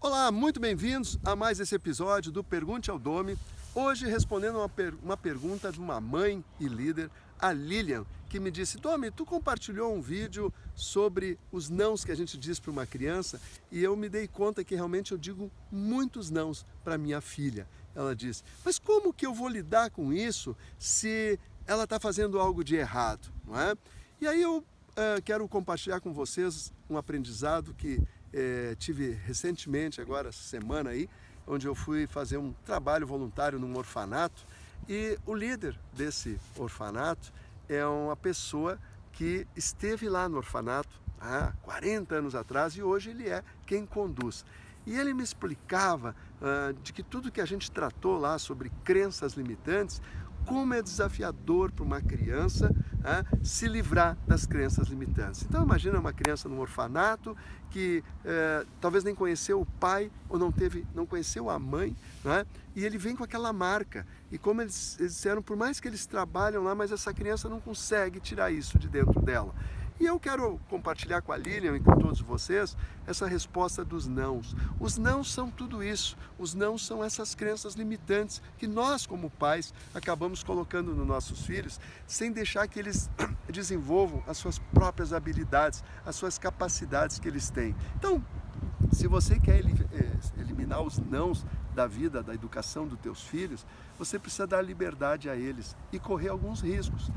Olá, muito bem-vindos a mais esse episódio do Pergunte ao Domi. Hoje respondendo uma pergunta de uma mãe e líder, a Lilian, que me disse: Domi, tu compartilhou um vídeo sobre os nãos que a gente diz para uma criança e eu me dei conta que realmente eu digo muitos nãos para minha filha. Ela disse: mas como que eu vou lidar com isso se ela está fazendo algo de errado, não é? E aí eu quero compartilhar com vocês um aprendizado que tive recentemente, agora essa semana aí, onde eu fui fazer um trabalho voluntário num orfanato e o líder desse orfanato é uma pessoa que esteve lá no orfanato há 40 anos atrás e hoje ele é quem conduz. E ele me explicava de que tudo que a gente tratou lá sobre crenças limitantes, como é desafiador para uma criança se livrar das crenças limitantes. Então imagina uma criança num orfanato que talvez nem conheceu o pai ou não conheceu a mãe, e ele vem com aquela marca. E como eles disseram, por mais que eles trabalham lá, mas essa criança não consegue tirar isso de dentro dela. E eu quero compartilhar com a Lilian e com todos vocês essa resposta dos nãos. Os nãos são tudo isso. Os nãos são essas crenças limitantes que nós, como pais, acabamos colocando nos nossos filhos sem deixar que eles desenvolvam as suas próprias habilidades, as suas capacidades que eles têm. Então, se você quer eliminar os nãos da vida, da educação dos teus filhos, você precisa dar liberdade a eles e correr alguns riscos,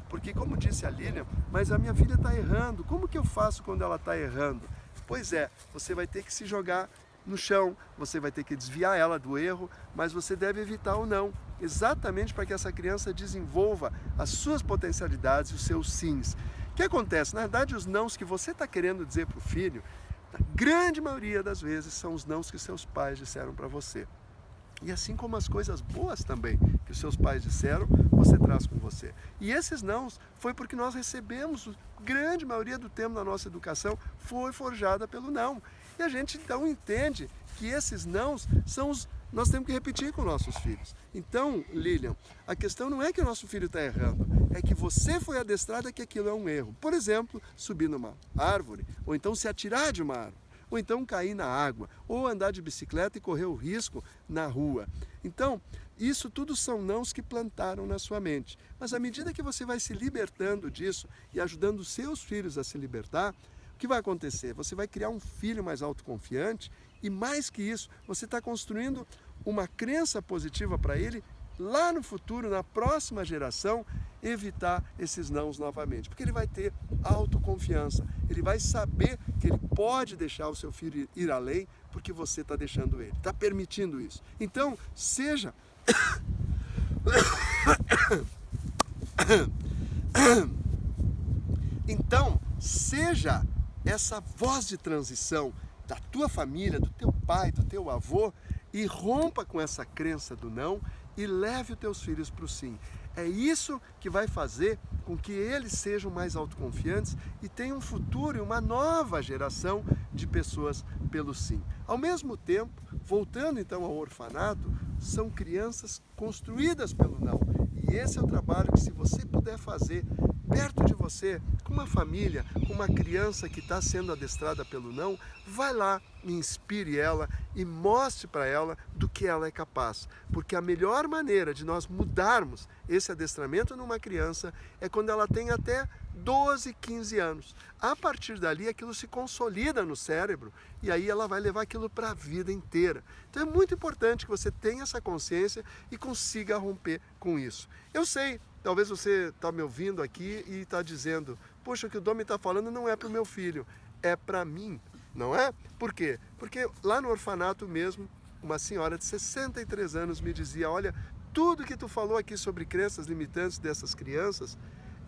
porque como disse a Lilian, mas a minha filha está errando, como que eu faço quando ela está errando? Pois é, você vai ter que se jogar no chão, você vai ter que desviar ela do erro, mas você deve evitar o não, exatamente para que essa criança desenvolva as suas potencialidades e os seus sims. O que acontece? Na verdade, os nãos que você está querendo dizer para o filho, a grande maioria das vezes são os nãos que seus pais disseram para você. E assim como as coisas boas também que os seus pais disseram, você traz com você. E esses nãos foi porque nós recebemos, a grande maioria do tempo na nossa educação foi forjada pelo não. E a gente então entende que esses nãos são nós temos que repetir com nossos filhos. Então, Lilian, a questão não é que o nosso filho está errando, é que você foi adestrada que aquilo é um erro. Por exemplo, subir numa árvore, ou então se atirar de uma árvore, ou então cair na água, ou andar de bicicleta e correr o risco na rua. Então, isso tudo são nãos que plantaram na sua mente. Mas à medida que você vai se libertando disso e ajudando os seus filhos a se libertar, o que vai acontecer? Você vai criar um filho mais autoconfiante e, mais que isso, você está construindo uma crença positiva para ele lá no futuro, na próxima geração, evitar esses nãos novamente. Porque ele vai ter autoconfiança, ele vai saber que ele pode deixar o seu filho ir além, porque você está deixando ele, está permitindo isso. Então, seja... Então, seja essa voz de transição da tua família, do teu pai, do teu avô, e rompa com essa crença do não e leve os teus filhos para o sim. É isso que vai fazer com que eles sejam mais autoconfiantes e tenham um futuro e uma nova geração de pessoas pelo sim. Ao mesmo tempo, voltando então ao orfanato, são crianças construídas pelo não. E esse é o trabalho que, se você puder fazer perto de você, com uma família, com uma criança que está sendo adestrada pelo não, vai lá e inspire ela e mostre para ela do que ela é capaz. Porque a melhor maneira de nós mudarmos esse adestramento numa criança é quando ela tem até 12, 15 anos. A partir dali, aquilo se consolida no cérebro e aí ela vai levar aquilo para a vida inteira. Então é muito importante que você tenha essa consciência e consiga romper com isso. Eu sei, talvez você está me ouvindo aqui e está dizendo: poxa, o que o Domi está falando não é para o meu filho, é para mim, não é? Por quê? Porque lá no orfanato mesmo, uma senhora de 63 anos me dizia: olha, tudo que tu falou aqui sobre crenças limitantes dessas crianças,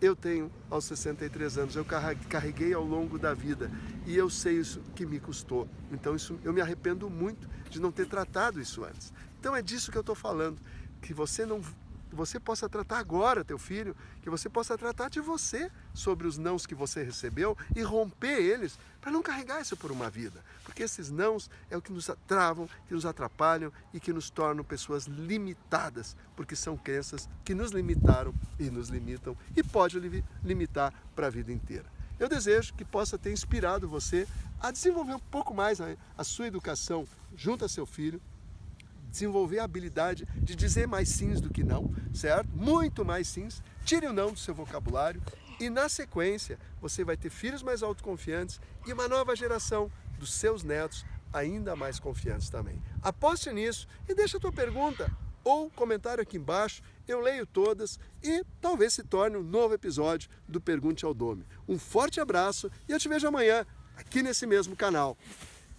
eu tenho aos 63 anos, eu carreguei ao longo da vida e eu sei isso que me custou. Então eu me arrependo muito de não ter tratado isso antes. Então é disso que eu estou falando, que você possa tratar agora teu filho, que você possa tratar de você sobre os nãos que você recebeu e romper eles para não carregar isso por uma vida. Porque esses nãos é o que nos travam, que nos atrapalham e que nos tornam pessoas limitadas, porque são crenças que nos limitaram e nos limitam e pode limitar para a vida inteira. Eu desejo que possa ter inspirado você a desenvolver um pouco mais a sua educação junto a seu filho, desenvolver a habilidade de dizer mais sims do que não, certo? Muito mais sims. Tire o não do seu vocabulário e, na sequência, você vai ter filhos mais autoconfiantes e uma nova geração dos seus netos ainda mais confiantes também. Aposte nisso e deixa a tua pergunta ou comentário aqui embaixo, eu leio todas e talvez se torne um novo episódio do Pergunte ao Dome. Um forte abraço e eu te vejo amanhã aqui nesse mesmo canal.